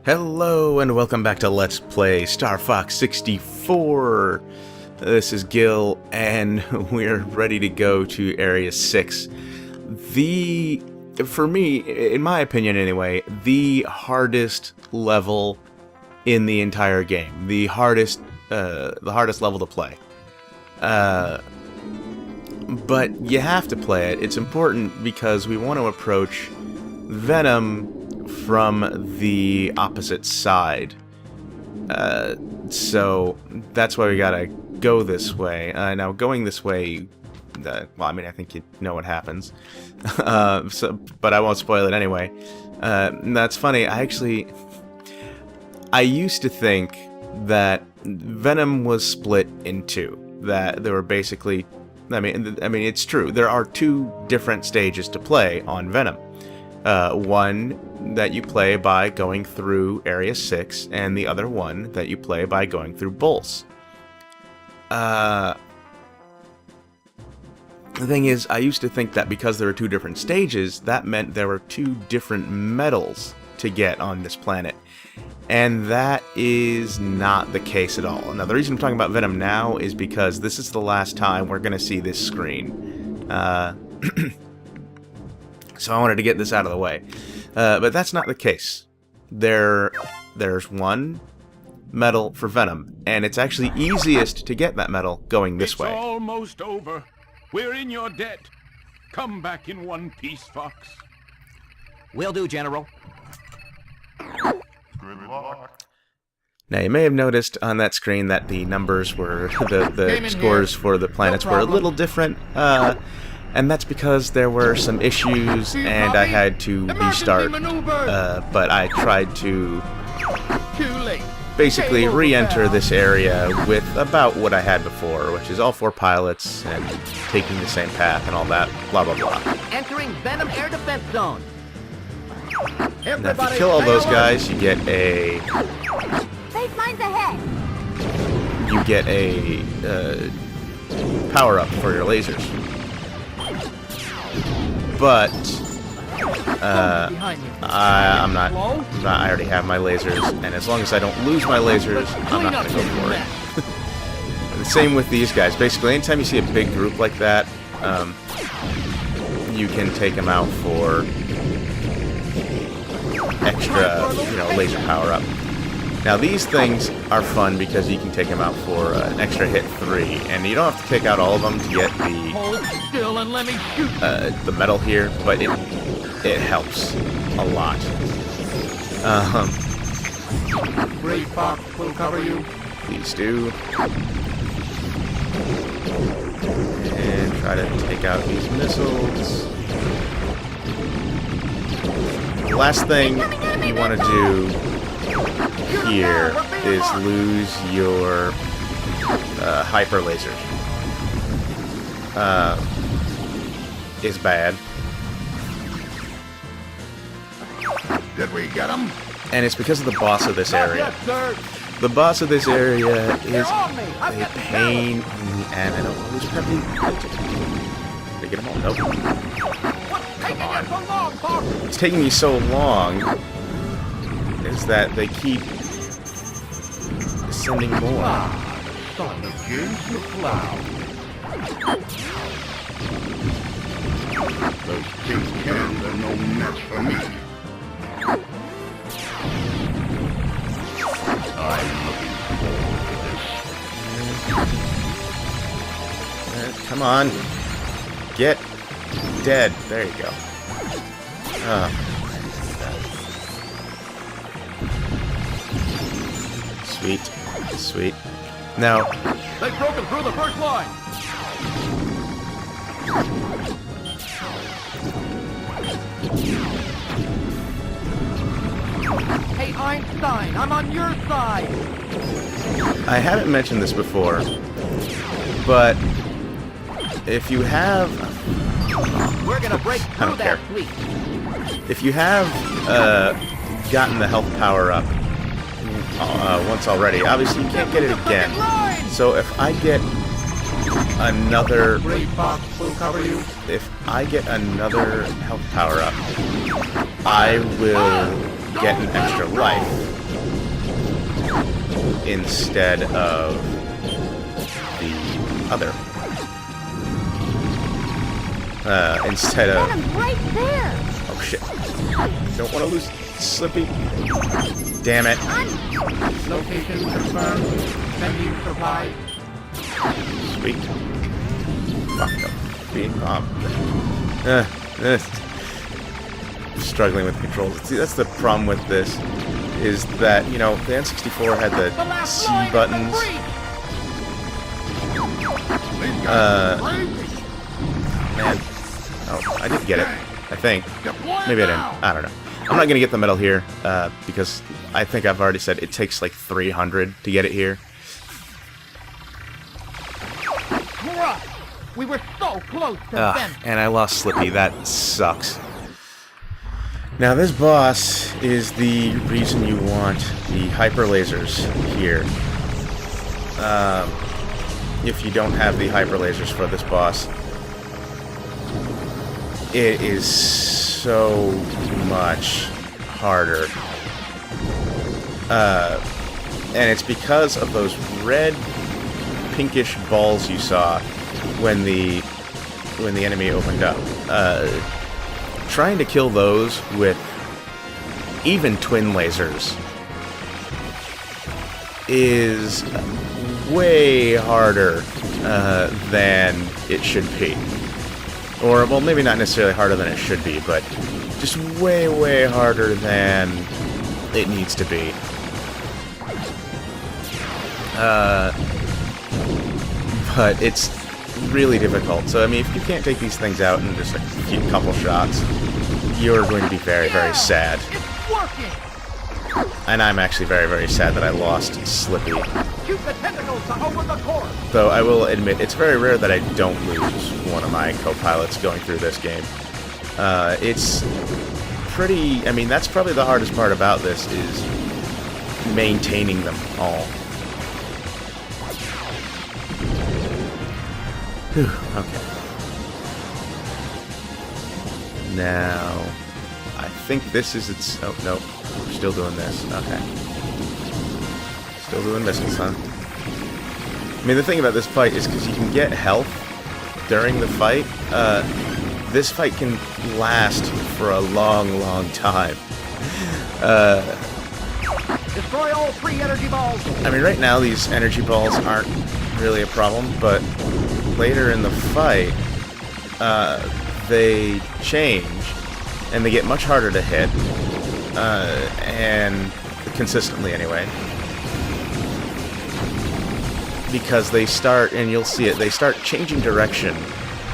Hello and welcome back to Let's Play StarFox 64. This is Gil and we're ready to go to Area 6. For me, in my opinion anyway, the hardest level in the entire game. The hardest level to play. But you have to play it. It's important because we want to approach Venom from the opposite side. So that's why we gotta go this way. Now going this way, well, I mean, I think you know what happens. But I won't spoil it anyway. That's funny. I used to think that Venom was split in two. That there were basically, I mean, it's true. There are two different stages to play on Venom. One that you play by going through Area 6, and the other one that you play by going through Bulls. The thing is, I used to think that because there were two different stages, that meant there were two different medals to get on this planet. And that is not the case at all. Now, the reason I'm talking about Venom now is because this is the last time we're going to see this screen. So I wanted to get this out of the way. But that's not the case. There's one medal for Venom, and it's actually easiest to get that medal going this way. It's almost over. We're in your debt. Come back in one piece, Fox. Will do, General. Now, you may have noticed on that screen that the numbers were, the scores for the planets were a little different. And that's because there were some issues and I had to restart, but I tried to basically re-enter this area with about what I had before, which is all four pilots and taking the same path and all that, blah blah blah. Entering Venom Air Defense Zone. Now if you kill all those guys, you get a... Baseline's ahead. You get a power-up for your lasers. But I already have my lasers, and as long as I don't lose my lasers, I'm not going to go for it. The same with these guys. Basically, anytime you see a big group like that, you can take them out for extra, laser power-up. Now, these things are fun because you can take them out for an extra hit 3, and you don't have to take out all of them to get the medal here, but it helps a lot. Great Fox will cover you. Please do. And try to take out these missiles. The last thing you want to do here is lose your hyper lasers. Is bad. Did we get him? And it's because of the boss of this area. The boss of this area is a pain in the ass. I don't always probably... Did I get them all? Nope. Come on. It's taking me so long is that they keep sending more. Those tin cans are no match for me. I'm looking forward to this. Come on. Get dead. There you go. Sweet. Sweet. Now... They've broken through the first line. Hey, Einstein, I'm on your side. I haven't mentioned this before, but if you have... We're gonna break through that fleet. If you have gotten the health power up once already, obviously you can't get it again. So if I get another... If I get another health power up, I will get an extra life. instead of the other. Instead of... Venom's right there. Oh shit. Don't want to lose Slippy. Damn it. Location confirmed. Venue supplied. Sweet. Fuck up. Being bomb. Struggling with controls. See, that's the problem with this, is that, you know, the N64 had the C buttons. Man. Oh, I did get it. I think. Maybe I didn't. I don't know. I'm not going to get the medal here, because I think I've already said it takes like 300 to get it here. Crap! We were so close to Venom. And I lost Slippy. That sucks. Now this boss is the reason you want the hyper lasers here. If you don't have the hyper lasers for this boss, it is so much harder. And it's because of those red, pinkish balls you saw when the enemy opened up. Trying to kill those with even twin lasers is way harder than it should be. Or, well, maybe not necessarily harder than it should be, but just way, way harder than it needs to be. But it's really difficult. So, I mean, if you can't take these things out in just like a couple shots, you're going to be very, very sad. It's working! And I'm actually very, very sad that I lost Slippy. Shoot the tentacles to open the core! Though I will admit, it's very rare that I don't lose one of my co-pilots going through this game. It's pretty... I mean, that's probably the hardest part about this, is maintaining them all. Whew, okay. Now, I think this is its... Oh, no. We're still doing this. Okay. Still doing missiles, huh? I mean, the thing about this fight is because you can get health during the fight, this fight can last for a long, long time. Destroy all 3 energy balls! I mean, right now these energy balls aren't really a problem, but later in the fight, they change, and they get much harder to hit, and consistently anyway. Because they start, and you'll see it, they start changing direction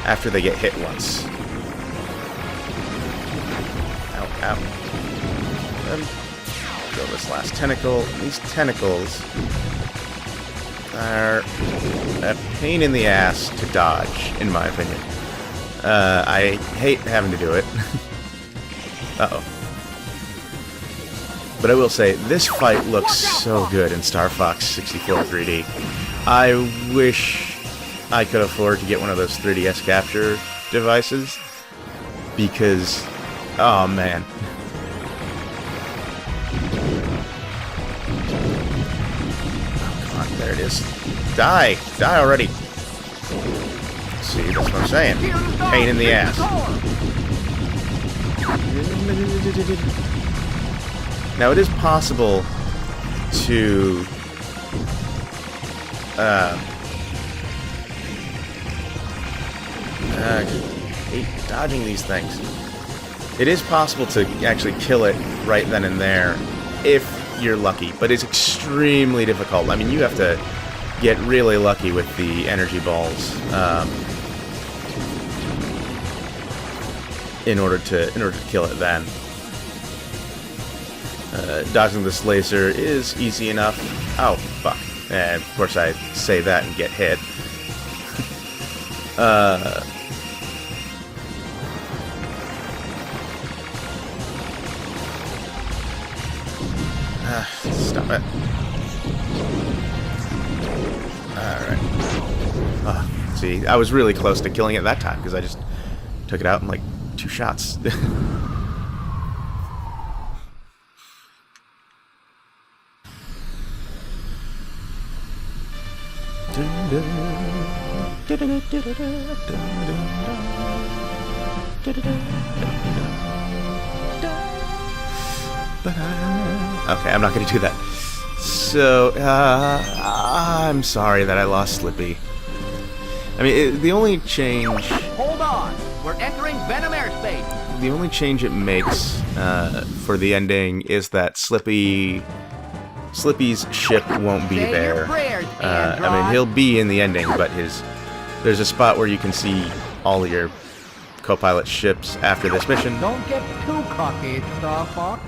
after they get hit once. Ow, ow. Kill this last tentacle. These tentacles are a pain in the ass to dodge, in my opinion. I hate having to do it. Uh-oh. But I will say, this fight looks so good in STARFOX 64 3D. I wish I could afford to get one of those 3DS capture devices, because, oh man. Oh, come on, there it is. Die! Die already! See, that's what I'm saying. Pain in the ass. Now, it is possible to hate dodging these things. It is possible to actually kill it right then and there if you're lucky, but it's extremely difficult. I mean, you have to get really lucky with the energy balls in order to kill it then. Dodging this laser is easy enough. Oh, fuck. And, of course, I say that and get hit. Stop it. Alright. See, I was really close to killing it that time, because I just took it out in, like, 2 shots. Okay, I'm not going to do that. So, I'm sorry that I lost Slippy. I mean, the only change... Hold on. We're entering Venom airspace. The only change it makes for the ending is that Slippy's ship won't be Say there. your prayers, I mean, Android. he'll be in the ending, but there's a spot where you can see all of your co-pilot ships after this mission, Don't get too cocky, STARFOX.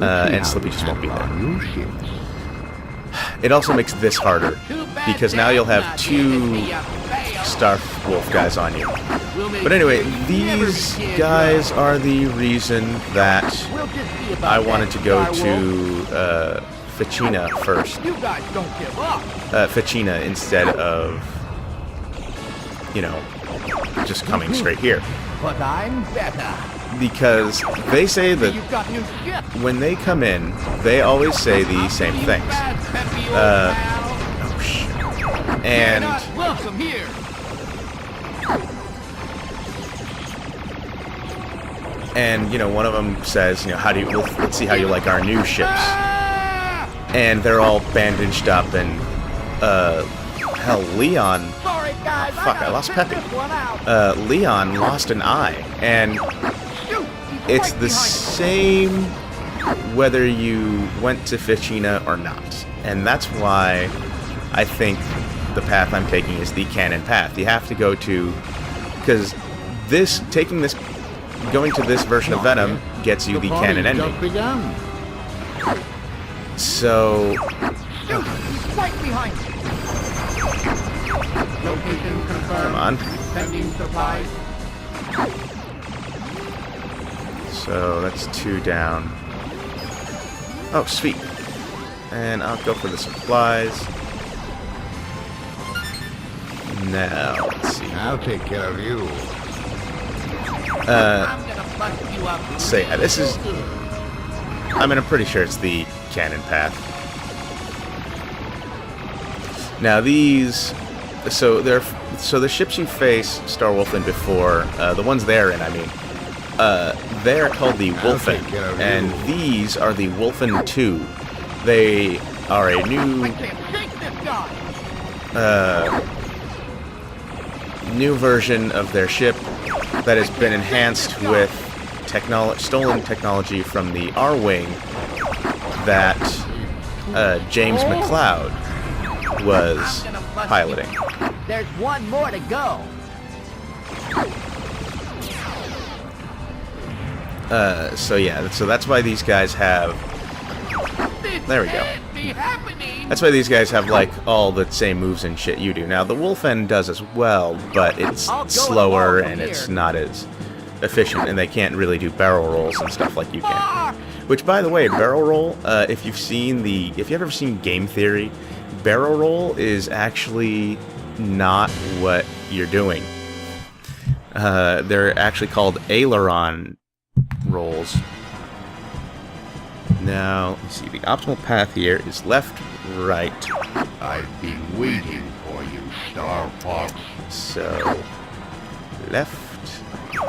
and Slippy just won't be there. It also makes this harder, because now you'll have two Starwolf guys on you. But anyway, these guys are the reason that We'll just see about I wanted to go Starwolf. to Ficina first. You guys don't give up. Ficina instead of, you know, just coming straight here. But I'm better. Because they say that You've got new ships. when they come in, they always say the same things. And Welcome here. and you know, one of them says, you know, let's see how you like our new ships. And they're all bandaged up, and hell, Leon. Sorry, guys. Fuck, I lost gotta Peppy. figure this one out. Leon lost an eye, and Shoot, he's it's right the behind same whether you went to Ficina or not. And that's why I think the path I'm taking is the canon path. You have to go to, because going to this version of Venom gets you the canon ending. So, you. Shoot, he's right behind you. Location confirmed. come on. Sending supplies. So that's 2 down. Oh, sweet. And I'll go for the supplies. Now, let's see. I'll take care of you. I'm gonna bust you up. So yeah, this is... I mean, I'm pretty sure it's the canon path. Now these... So the ships you face Starwolf in before, the ones they're in, I mean, they're called the Wolfen, take care of and you. these are the Wolfen 2. They are a new... I can't shake this guy. new version of their ship that has been enhanced with stolen technology from the R-Wing that James McLeod was piloting. There's one more to go. So yeah, so that's why these guys have... There we go. That's why these guys have, like, all the same moves and shit you do. Now, the Wolfen does as well, but it's I'll go slower along and from it's here. not as efficient, and they can't really do barrel rolls and stuff like you can. Which, by the way, barrel roll, if you've ever seen Game Theory, barrel roll is actually not what you're doing. They're actually called aileron rolls. Now, let's see, the optimal path here is left, right. I've been waiting for you, StarFox. So, left, You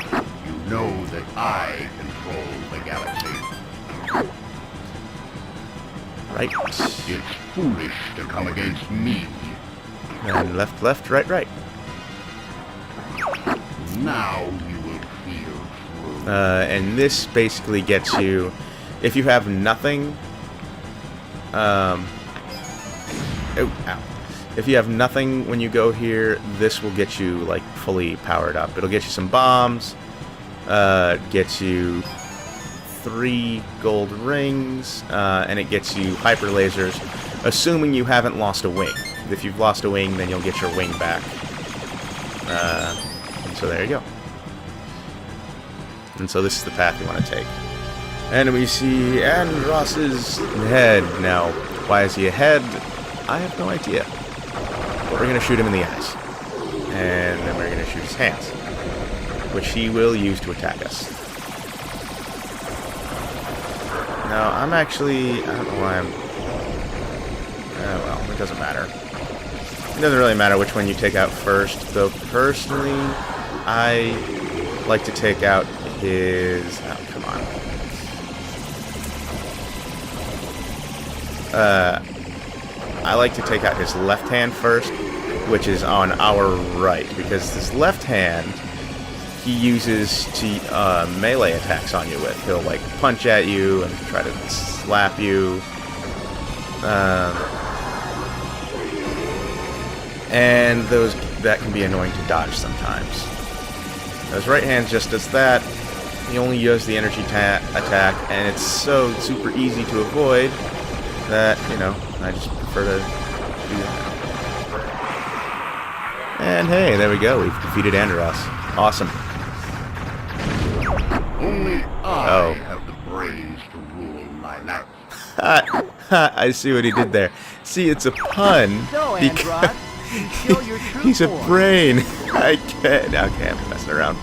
know that I control the galaxy. right, It's foolish to come against me. and left, left, right, right. Now you will feel true. And this basically gets you, if you have nothing, oh, ow. If you have nothing when you go here, this will get you, like, fully powered up. It'll get you some bombs, gets you 3 gold rings, and it gets you hyper lasers, assuming you haven't lost a wing. If you've lost a wing, then you'll get your wing back. And so there you go. And so this is the path you want to take. And we see Andross's head. Now, why is he ahead? I have no idea. But we're going to shoot him in the eyes. And then we're going to shoot his hands, which he will use to attack us. Now, I'm actually... I don't know why I'm... well, it doesn't matter. It doesn't really matter which one you take out first, though personally, I like to take out his... Oh, come on. I like to take out his left hand first, which is on our right, because this left hand he uses to melee attacks on you with. He'll like punch at you and try to slap you. And that can be annoying to dodge sometimes. His right hand just does that. He only uses the energy attack, and it's so super easy to avoid that, you know, I just prefer to do that. And hey, there we go. We've defeated Andros. Awesome. Only I have the brains to rule my life. I see what he did there. See, it's a pun. So, because Andros, you show your true he's a form. brain. I can't. Okay, I'm messing around.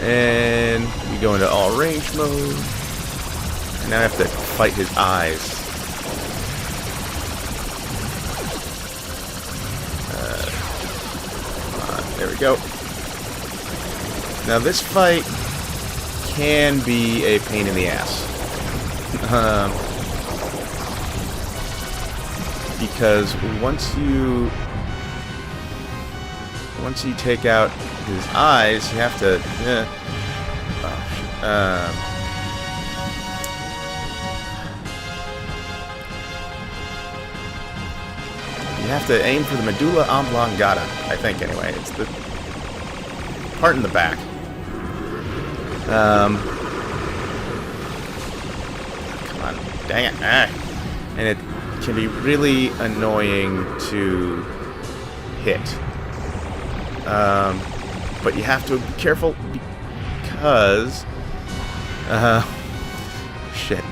And we go into all range mode. And now I have to fight his eyes. There we go. Now this fight can be a pain in the ass. Because once you take out his eyes, you have to you have to aim for the medulla oblongata, I think anyway. It's the part in the back. Come on, dang it. And it can be really annoying to hit. But you have to be careful because... shit.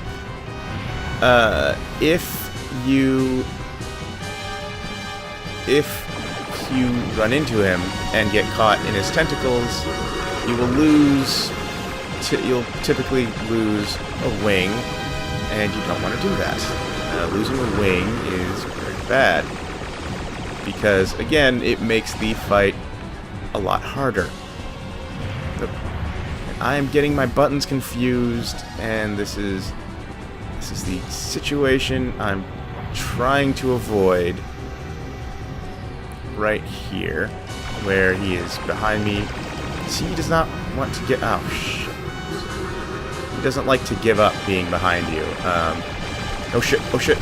If you run into him and get caught in his tentacles, you will lose... you'll typically lose a wing, and you don't want to do that. Losing a wing is very bad, because, again, it makes the fight a lot harder. I am getting my buttons confused, and this is the situation I'm trying to avoid right here, where he is behind me. See, he does not want to get... Oh, shit. He doesn't like to give up being behind you. Oh, shit. Oh, shit.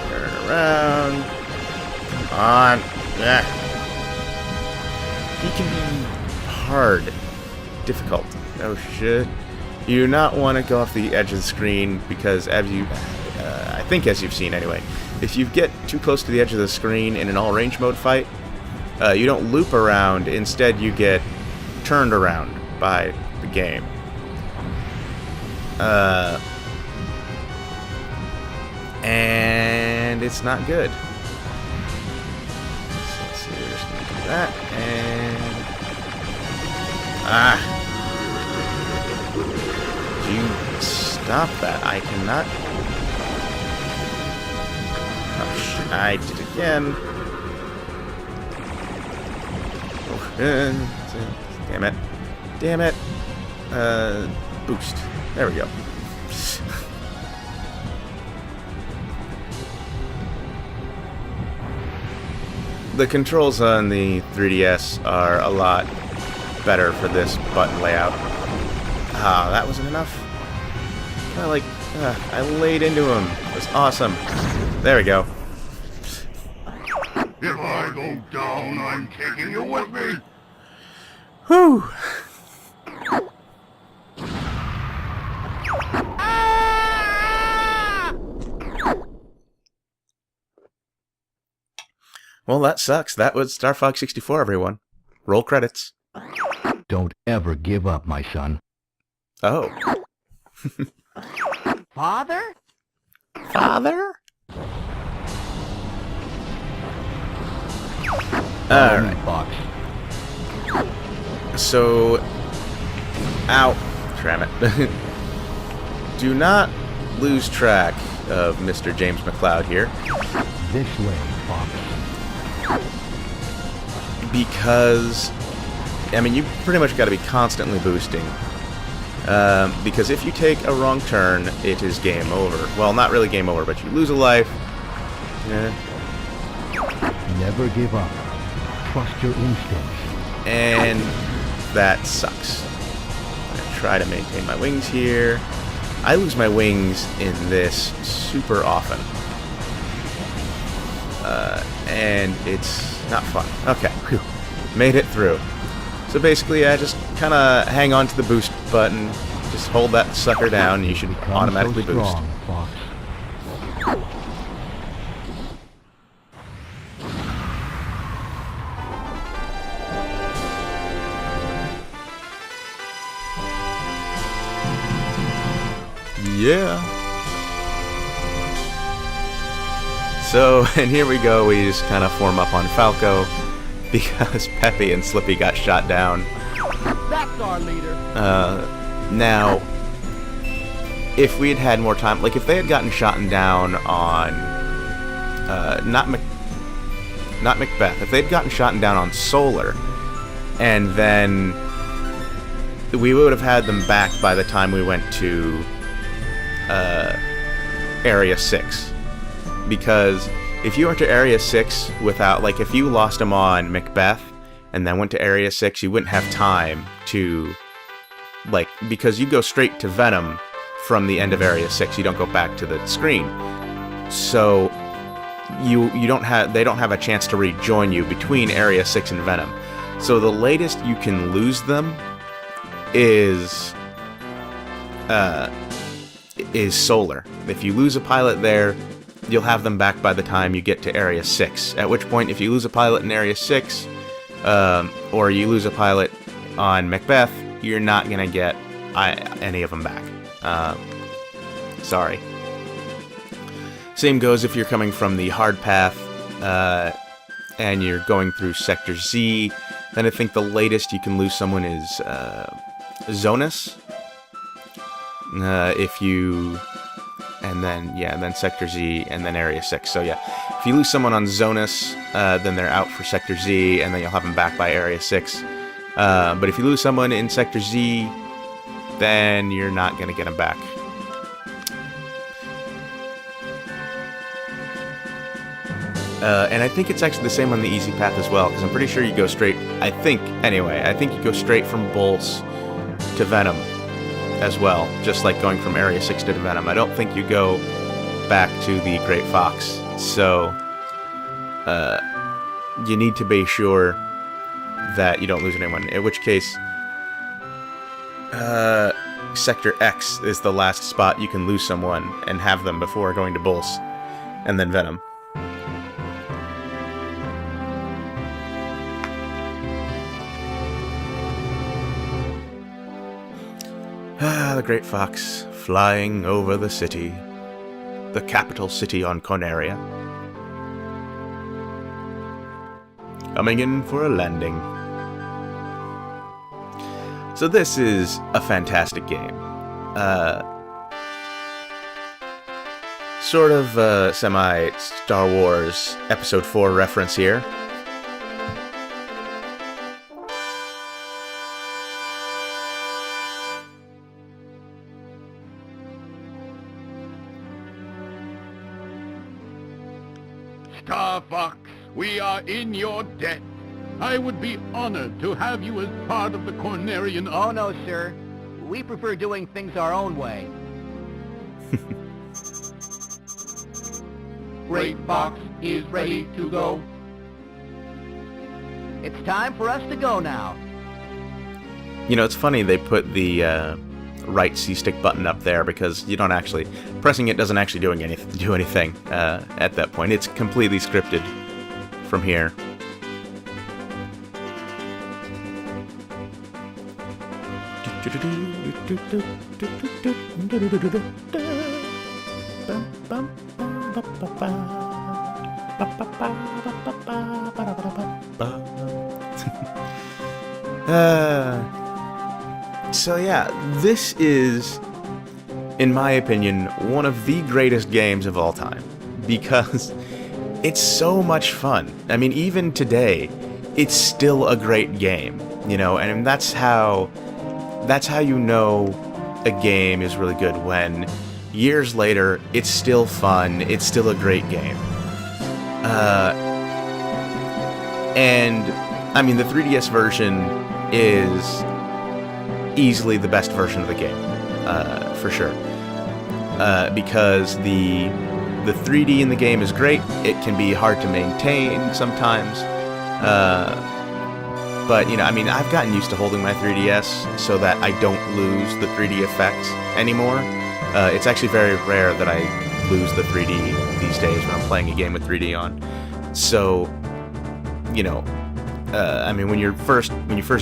Turn around. Come on. Yeah. He can be hard. Difficult. Oh, shit. You do not want to go off the edge of the screen, because as you... I think as you've seen anyway, if you get too close to the edge of the screen in an all-range mode fight, you don't loop around. Instead, you get turned around by the game. And it's not good. So let's see, we're just gonna do that, and... Do you stop that? I cannot... Oh, shit, I did it again. Oh, damn it. Damn it. Boost. There we go. The controls on the 3DS are a lot better for this button layout. Ah, that wasn't enough. I laid into him. It was awesome. There we go. If I go down, I'm taking you with me. Whew. Well, that sucks. That was StarFox 64, everyone. Roll credits. Don't ever give up, my son. Oh. Father? Father? Alright. Fox. So... Ow. Damn it. Do not lose track of Mr. James McCloud here. This way, Fox. Because, I mean, you pretty much got to be constantly boosting. Because if you take a wrong turn, it is game over. Well, not really game over, but you lose a life. Never give up. Trust your instincts. And that sucks. I'm going to try to maintain my wings here. I lose my wings in this super often. And it's not fun. Okay, whew. Made it through. So basically, I just kind of hang on to the boost button, just hold that sucker down, and you should Become automatically so boost. strong, Fox. Yeah. So, and here we go, we just kind of form up on Falco, because Peppy and Slippy got shot down. That's our leader. Now, if we had had more time, like if they had gotten shot down on, not Macbeth, if they'd gotten shot down on Solar, and then we would have had them back by the time we went to Area 6. Because if you went to Area 6 without, like, if you lost them on Macbeth and then went to Area 6, you wouldn't have time to, like, because you go straight to Venom from the end of Area 6, you don't go back to the screen. So you don't have, they don't have a chance to rejoin you between Area 6 and Venom. So the latest you can lose them is Solar. If you lose a pilot there, you'll have them back by the time you get to Area 6. At which point, if you lose a pilot in Area 6, or you lose a pilot on Macbeth, you're not going to get any of them back. Sorry. Same goes if you're coming from the hard path, and you're going through Sector Z. Then I think the latest you can lose someone is Zonus. If you... And then Sector Z, and then Area 6. So yeah, if you lose someone on Zonus, then they're out for Sector Z, and then you'll have them back by Area 6. But if you lose someone in Sector Z, then you're not going to get them back. And I think it's actually the same on the easy path as well, because I'm pretty sure you go straight, I think you go straight from Bulls to Venom as well, just like going from Area 6 to Venom. I don't think you go back to the Great Fox, so you need to be sure that you don't lose anyone, in which case Sector X is the last spot you can lose someone and have them before going to Bulls, and then Venom. The Great Fox, flying over the city, the capital city on Corneria. Coming in for a landing. So this is a fantastic game. Sort of semi-Star Wars Episode 4 reference here. STARFOX, we are in your debt. I would be honored to have you as part of the Cornerian Oh no, sir. We prefer doing things our own way. Great Fox is ready to go. It's time for us to go now. You know, it's funny they put the right C-stick button up there, because you don't actually... Pressing it doesn't actually do anything at that point. It's completely scripted from here. So yeah, this is in my opinion, one of the greatest games of all time, because it's so much fun. I mean, even today, it's still a great game, you know, and that's how you know a game is really good, when years later, it's still fun, it's still a great game. And, I mean, the 3DS version is easily the best version of the game, for sure. Because the 3D in the game is great. It can be hard to maintain sometimes. But, you know, I mean, I've gotten used to holding my 3DS so that I don't lose the 3D effect anymore. It's actually very rare that I lose the 3D these days when I'm playing a game with 3D on. So, you know, I mean, when you first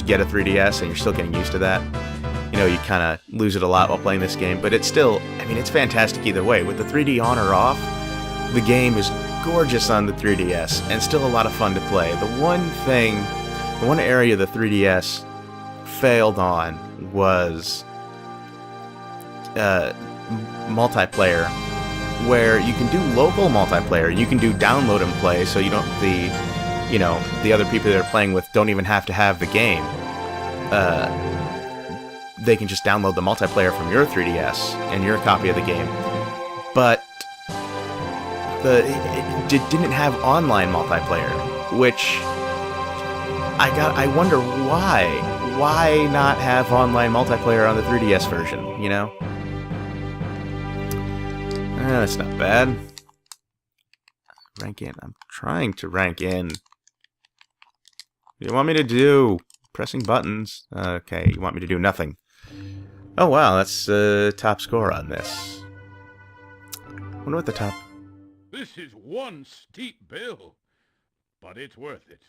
get a 3DS and you're still getting used to that, you know, you kind of lose it a lot while playing this game. But it's still, I mean, it's fantastic either way. With the 3D on or off, the game is gorgeous on the 3DS and still a lot of fun to play. The one area the 3DS failed on was multiplayer, where you can do local multiplayer. You can do download and play, so you don't the other people that are playing with don't even have to have the game. They can just download the multiplayer from your 3DS and your copy of the game. But it didn't have online multiplayer, which I wonder why. Why not have online multiplayer on the 3DS version, you know? That's not bad. Rank in. I'm trying to rank in. What do you want me to do? Pressing buttons. Okay, you want me to do nothing. Oh wow, that's top score on this. Wonder what the top... This is one steep bill, but it's worth it.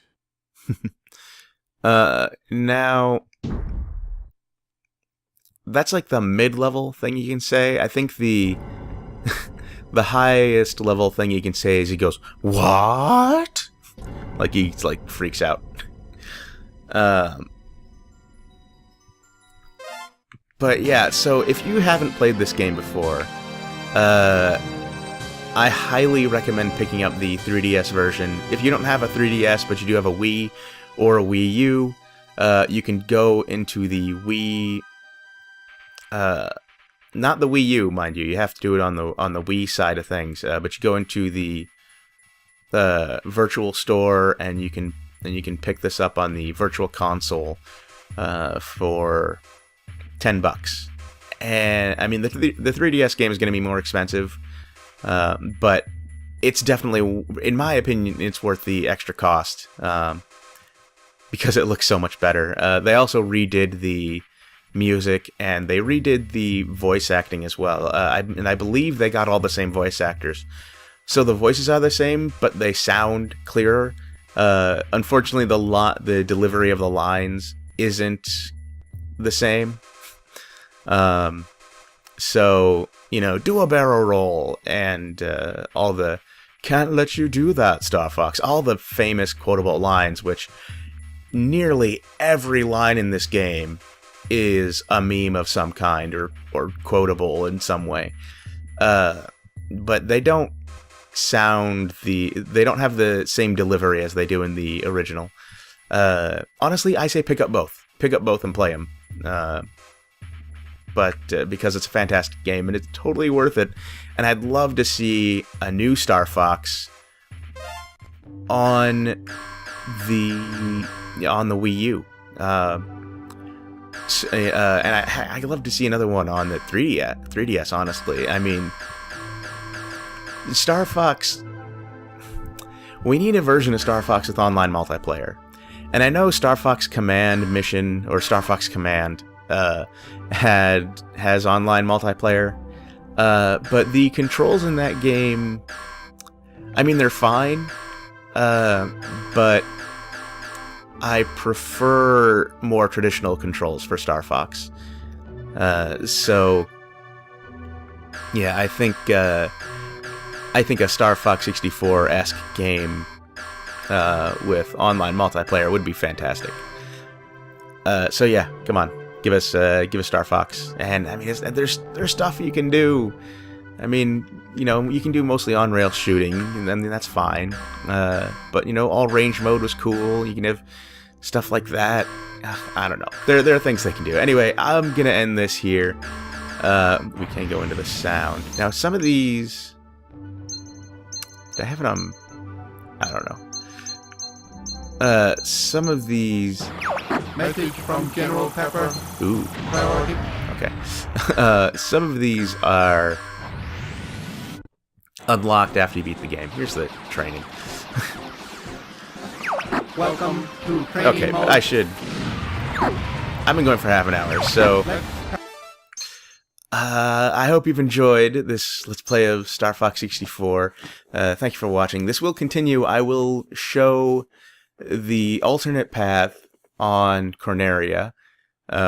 Now... That's like the mid-level thing you can say. I think the... the highest level thing you can say is he goes, "What?" Like he like freaks out. But yeah, so if you haven't played this game before, I highly recommend picking up the 3DS version. If you don't have a 3DS, but you do have a Wii or a Wii U, you can go into the Wii... not the Wii U, mind you. You have to do it on the Wii side of things. But you go into the virtual store, and you can pick this up on the virtual console for $10. And I mean, the 3DS game is going to be more expensive, but it's definitely, in my opinion, it's worth the extra cost because it looks so much better. They also redid the music, and they redid the voice acting as well. And I believe they got all the same voice actors. So the voices are the same, but they sound clearer. Unfortunately, the delivery of the lines isn't the same. So, you know, do a barrel roll, and all the "can't let you do that, STARFOX," all the famous quotable lines, which nearly every line in this game is a meme of some kind, or quotable in some way. But they don't they don't have the same delivery as they do in the original. Honestly, I say pick up both. Pick up both and play them. But because it's a fantastic game, and it's totally worth it. And I'd love to see a new STARFOX on the Wii U. And I'd love to see another one on the 3DS, honestly. I mean, STARFOX... We need a version of STARFOX with online multiplayer. And I know STARFOX Command Mission, or STARFOX Command, has online multiplayer. But the controls in that game... I mean, they're fine. But I prefer more traditional controls for STARFOX. So, yeah, I think a StarFox 64-esque game with online multiplayer would be fantastic. So yeah, come on, give us STARFOX. And I mean, there's stuff you can do. I mean, you know, you can do mostly on-rail shooting, and I mean, that's fine. But, you know, all range mode was cool. You can have stuff like that. I don't know. There are things they can do. Anyway, I'm going to end this here. We can't go into the sound. Now, some of these... Did I have it on... I don't know. Some of these... Message from General Pepper. Ooh. Priority. Okay. Some of these are unlocked after you beat the game. Here's the training. Welcome to training Okay, mode. but I should... I've been going for half an hour, so... I hope you've enjoyed this Let's Play of Star Fox 64. Thank you for watching. This will continue. I will show the alternate path on Corneria,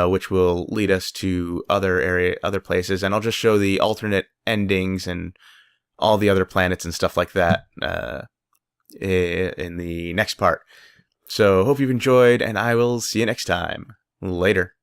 which will lead us to other places, and I'll just show the alternate endings and all the other planets and stuff like that in the next part. So, hope you've enjoyed, and I will see you next time. Later.